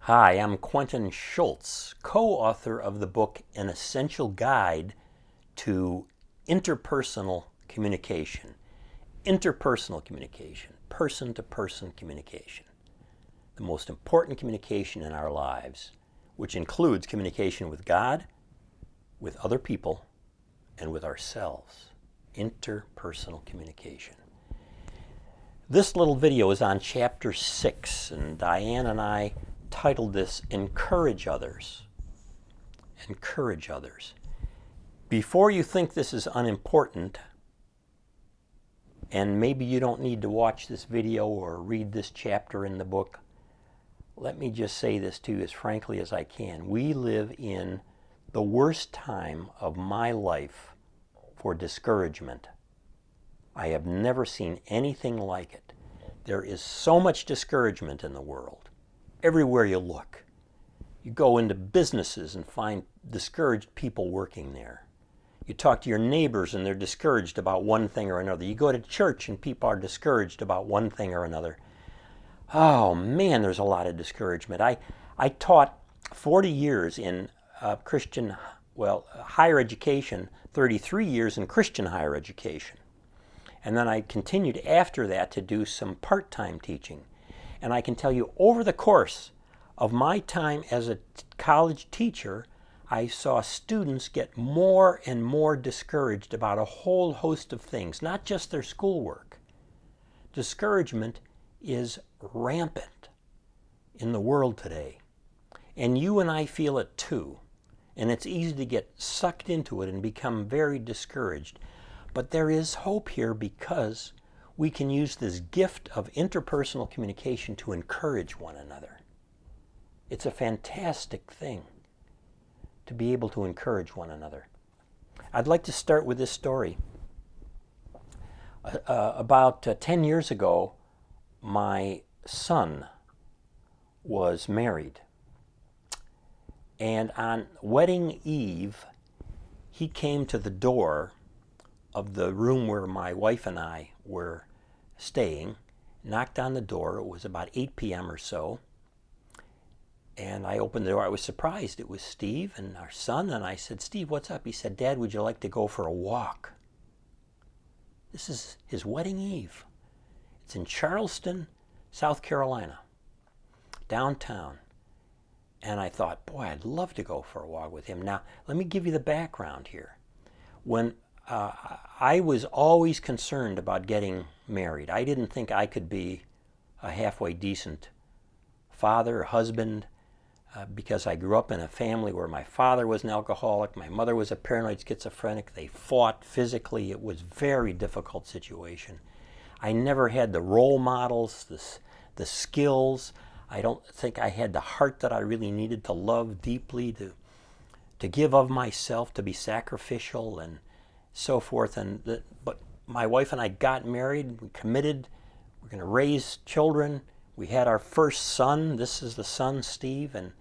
Hi, I'm Quentin Schultz, co-author of the book An Essential Guide to Interpersonal Communication. Interpersonal communication, person-to-person communication. The most important communication in our lives, which includes communication with God, with other people, and with ourselves. Interpersonal communication. This little video is on chapter 6, and Diane and I titled this Encourage Others. Encourage others. Before you think this is unimportant, and maybe you don't need to watch this video or read this chapter in the book, let me just say this to you as frankly as I can. We live in the worst time of my life for discouragement. I have never seen anything like it. There is so much discouragement in the world. Everywhere you look. You go into businesses and find discouraged people working there. You talk to your neighbors and they're discouraged about one thing or another. You go to church and people are discouraged about one thing or another. Oh man, there's a lot of discouragement. I taught 40 years in Christian, higher education, 33 years in Christian higher education. And then I continued after that to do some part-time teaching. And I can tell you, over the course of my time as a college teacher, I saw students get more and more discouraged about a whole host of things, not just their schoolwork. Discouragement is rampant in the world today. And you and I feel it too. And it's easy to get sucked into it and become very discouraged. But there is hope here because we can use this gift of interpersonal communication to encourage one another. It's a fantastic thing to be able to encourage one another. I'd like to start with this story. About 10 years ago, my son was married. And on wedding eve, he came to the door of the room where my wife and I were staying, knocked on the door. It was about 8 p.m. or so. And I opened the door. I was surprised. It was Steve and our son. And I said, "Steve, what's up?" He said, "Dad, would you like to go for a walk?" This is his wedding eve. It's in Charleston, South Carolina, downtown. And I thought, boy, I'd love to go for a walk with him. Now, let me give you the background here. When I was always concerned about getting married. I didn't think I could be a halfway decent father, husband, because I grew up in a family where my father was an alcoholic, my mother was a paranoid schizophrenic. They fought physically. It was a very difficult situation. I never had the role models, the skills. I don't think I had the heart that I really needed to love deeply, to give of myself, to be sacrificial and so forth. But my wife and I got married, we committed, we're going to raise children. We had our first son. This is the son, Steve, and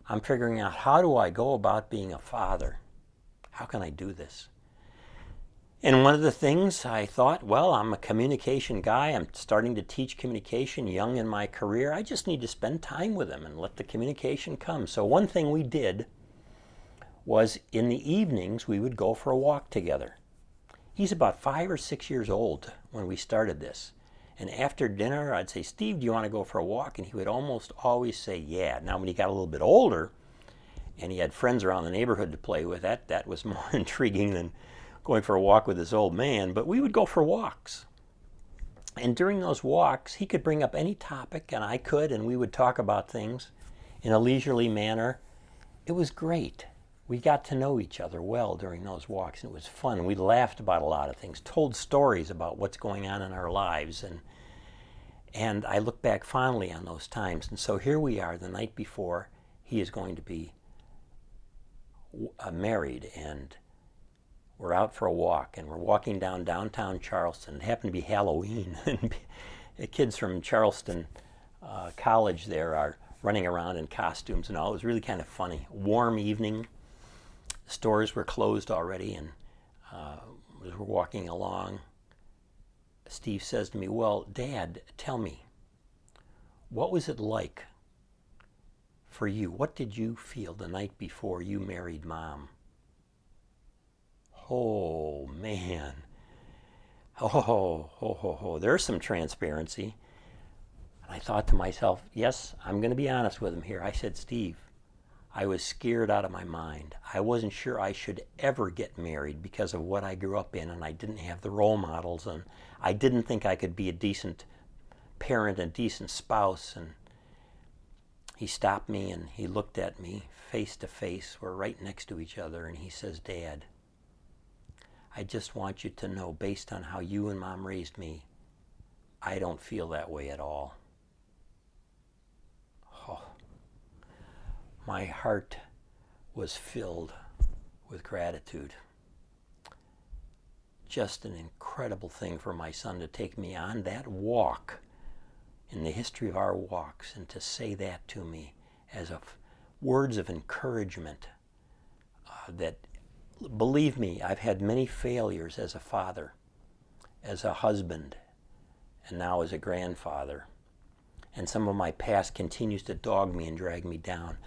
I'm figuring out, how do I go about being a father? How can I do this? And one of the things I thought, well, I'm a communication guy. I'm starting to teach communication young in my career. I just need to spend time with him and let the communication come. So one thing we did was in the evenings we would go for a walk together. He's about 5 or 6 years old when we started this. And after dinner, I'd say, "Steve, do you want to go for a walk?" And he would almost always say, "Yeah." Now, when he got a little bit older and he had friends around the neighborhood to play with, that was more intriguing than going for a walk with this old man. But we would go for walks. And during those walks, he could bring up any topic, and I could, and we would talk about things in a leisurely manner. It was great. We got to know each other well during those walks. It was fun. We laughed about a lot of things, told stories about what's going on in our lives. And I look back fondly on those times. And so here we are the night before he is going to be married. And we're out for a walk. And we're walking down downtown Charleston. It happened to be Halloween. And the kids from Charleston College there are running around in costumes and all. It was really kind of funny. Warm evening. Stores were closed already, and as we're walking along, Steve says to me, "Well, Dad, tell me, what was it like for you. What did you feel the night before you married Mom? Oh, man. There's some transparency. And I thought to myself, yes, I'm going to be honest with him here. I said, Steve, I was scared out of my mind. I wasn't sure I should ever get married because of what I grew up in, and I didn't have the role models, and I didn't think I could be a decent parent, a decent spouse. And he stopped me and he looked at me face to face. We're right next to each other, and he says, Dad, I just want you to know, based on how you and Mom raised me, I don't feel that way at all. Oh, my heart was filled with gratitude. Just an incredible thing for my son to take me on that walk in the history of our walks and to say that to me as words of encouragement that, believe me, I've had many failures as a father, as a husband, and now as a grandfather. And some of my past continues to dog me and drag me down.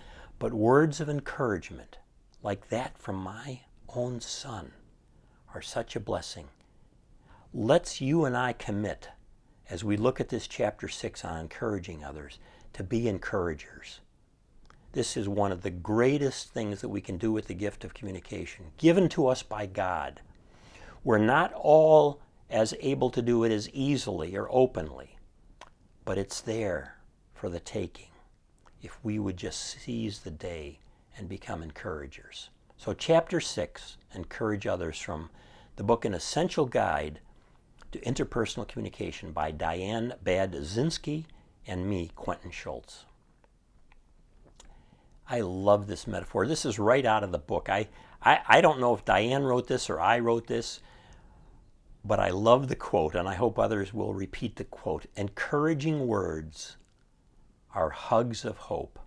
But words of encouragement like that from my own son are such a blessing. Let's you and I commit, as we look at this chapter 6 on encouraging others, to be encouragers. This is one of the greatest things that we can do with the gift of communication, given to us by God. We're not all as able to do it as easily or openly, but it's there for the taking if we would just seize the day and become encouragers. So chapter 6, Encourage Others, from the book An Essential Guide to Interpersonal Communication by Diane Badzinski and me, Quentin Schultz. I love this metaphor. This is right out of the book. I don't know if Diane wrote this or I wrote this, but I love the quote, and I hope others will repeat the quote. Encouraging words are hugs of hope.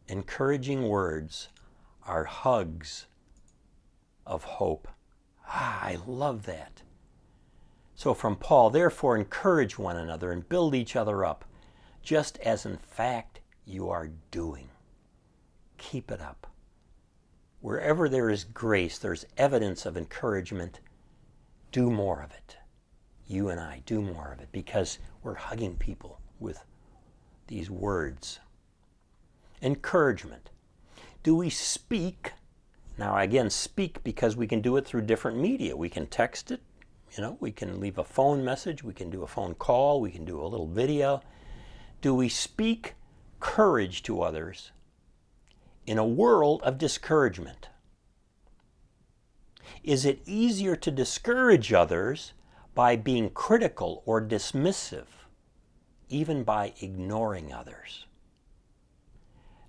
Encouraging words are hugs of hope. I love that. So from Paul, therefore encourage one another and build each other up, just as in fact you are doing. Keep it up. Wherever there is grace, there's evidence of encouragement. Do more of it. You and I, do more of it, because we're hugging people with these words. Encouragement. Do we speak? Now again, speak because we can do it through different media. We can text it, we can leave a phone message, we can do a phone call, we can do a little video. Do we speak courage to others in a world of discouragement? Is it easier to discourage others by being critical or dismissive, even by ignoring others?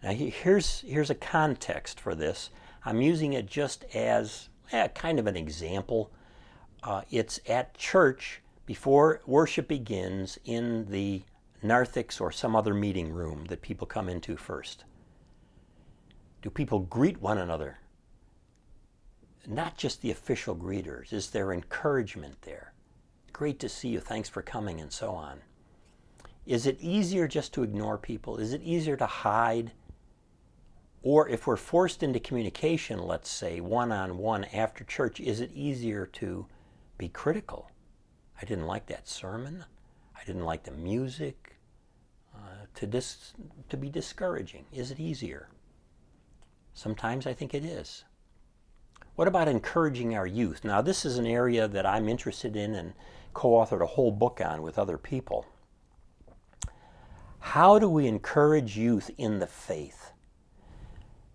Now here's a context for this. I'm using it just as kind of an example. It's at church before worship begins in the narthex or some other meeting room that people come into first. Do people greet one another? Not just the official greeters. Is there encouragement there? Great to see you. Thanks for coming, and so on. Is it easier just to ignore people? Is it easier to hide? Or if we're forced into communication, let's say, one-on-one after church, is it easier to be critical? I didn't like that sermon. I didn't like the music. To be discouraging. Is it easier? Sometimes I think it is. What about encouraging our youth? Now, this is an area that I'm interested in and co-authored a whole book on with other people. How do we encourage youth in the faith?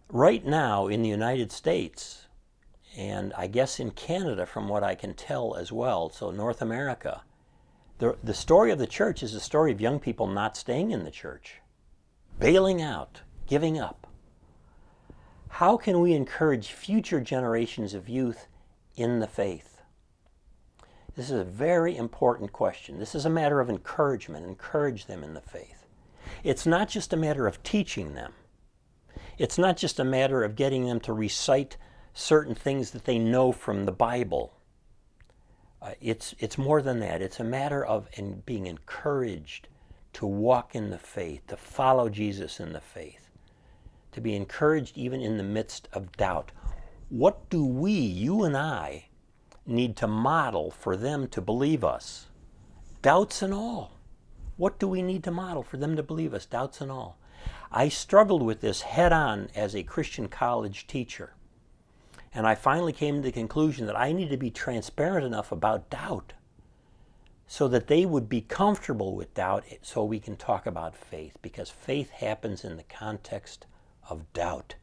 Right now in the United States, and I guess in Canada from what I can tell as well, so North America, the story of the church is a story of young people not staying in the church, bailing out, giving up. How can we encourage future generations of youth in the faith? This is a very important question. This is a matter of encouragement. Encourage them in the faith. It's not just a matter of teaching them. It's not just a matter of getting them to recite certain things that they know from the Bible. It's more than that. It's a matter of being encouraged to walk in the faith, to follow Jesus in the faith. to be encouraged even in the midst of doubt. What do we, you and I, need to model for them to believe us? Doubts and all. What do we need to model for them to believe us? Doubts and all. I struggled with this head on as a Christian college teacher. And I finally came to the conclusion that I need to be transparent enough about doubt so that they would be comfortable with doubt so we can talk about faith, because faith happens in the context of doubt.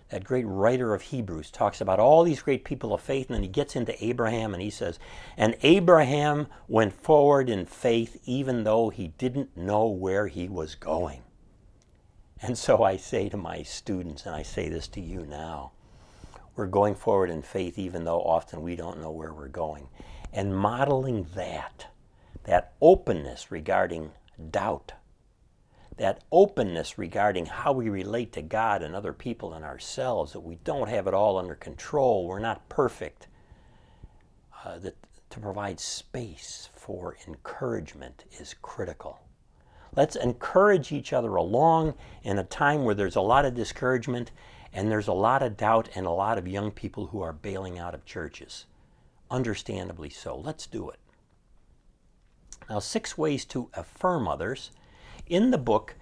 That great writer of Hebrews talks about all these great people of faith, and then he gets into Abraham and he says, and Abraham went forward in faith even though he didn't know where he was going. And so I say to my students, and I say this to you now, we're going forward in faith even though often we don't know where we're going. And modeling that openness regarding doubt, that openness regarding how we relate to God and other people and ourselves, that we don't have it all under control, we're not perfect, to provide space for encouragement is critical. Let's encourage each other along in a time where there's a lot of discouragement and there's a lot of doubt and a lot of young people who are bailing out of churches. Understandably so. Let's do it. Now, 6 ways to affirm others. In the book,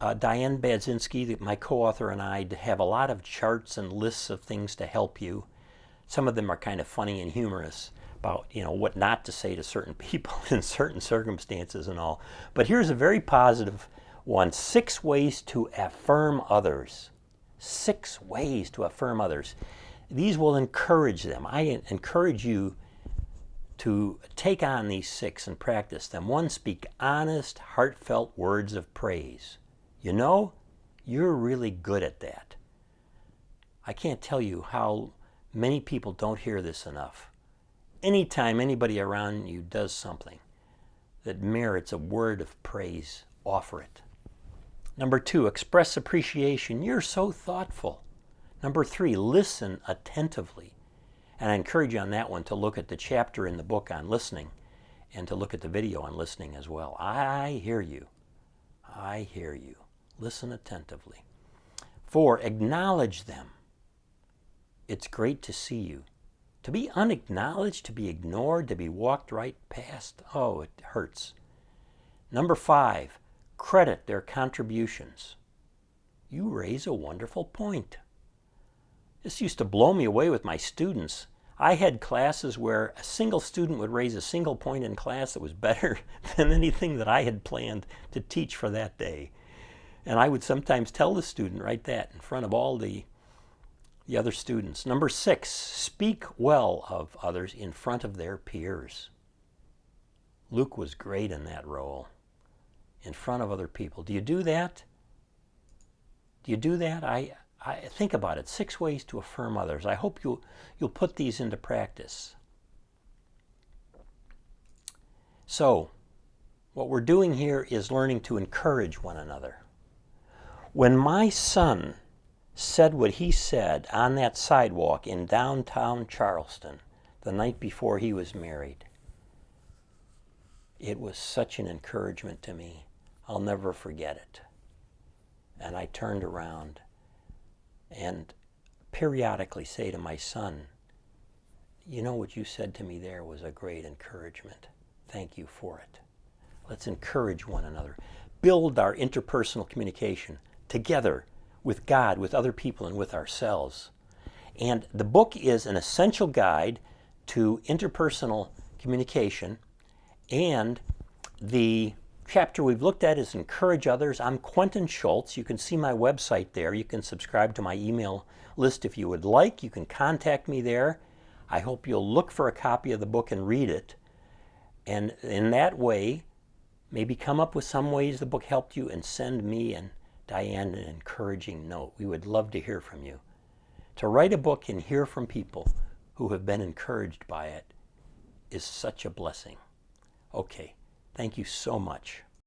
Diane Badzinski, my co-author, and I have a lot of charts and lists of things to help you. Some of them are kind of funny and humorous about, what not to say to certain people in certain circumstances and all. But here's a very positive one: 6 ways to affirm others. 6 ways to affirm others. These will encourage them. I encourage you to take on these 6 and practice them. 1, speak honest, heartfelt words of praise. You're really good at that. I can't tell you how many people don't hear this enough. Anytime anybody around you does something that merits a word of praise, offer it. Number 2, express appreciation. You're so thoughtful. Number 3, listen attentively. And I encourage you on that one to look at the chapter in the book on listening and to look at the video on listening as well. I hear you. I hear you. Listen attentively. 4, acknowledge them. It's great to see you. To be unacknowledged, to be ignored, to be walked right past, it hurts. Number 5, credit their contributions. You raise a wonderful point. This used to blow me away with my students. I had classes where a single student would raise a single point in class that was better than anything that I had planned to teach for that day. And I would sometimes tell the student right that in front of all the other students. Number 6, speak well of others in front of their peers. Luke was great in that role, in front of other people. Do you do that? Do you do that? I think about it. 6 ways to affirm others. I hope you'll put these into practice. So, what we're doing here is learning to encourage one another. When my son said what he said on that sidewalk in downtown Charleston the night before he was married, it was such an encouragement to me. I'll never forget it. And I turned around and periodically say to my son, what you said to me there was a great encouragement. Thank you for it. Let's encourage one another. Build our interpersonal communication together with God, with other people, and with ourselves. And the book is an essential guide to interpersonal communication. And the chapter we've looked at is Encourage Others. I'm Quentin Schultz. You can see my website there. You can subscribe to my email list if you would like. You can contact me there. I hope you'll look for a copy of the book and read it. And in that way, maybe come up with some ways the book helped you and send me and Diane an encouraging note. We would love to hear from you. To write a book and hear from people who have been encouraged by it is such a blessing. Okay, thank you so much.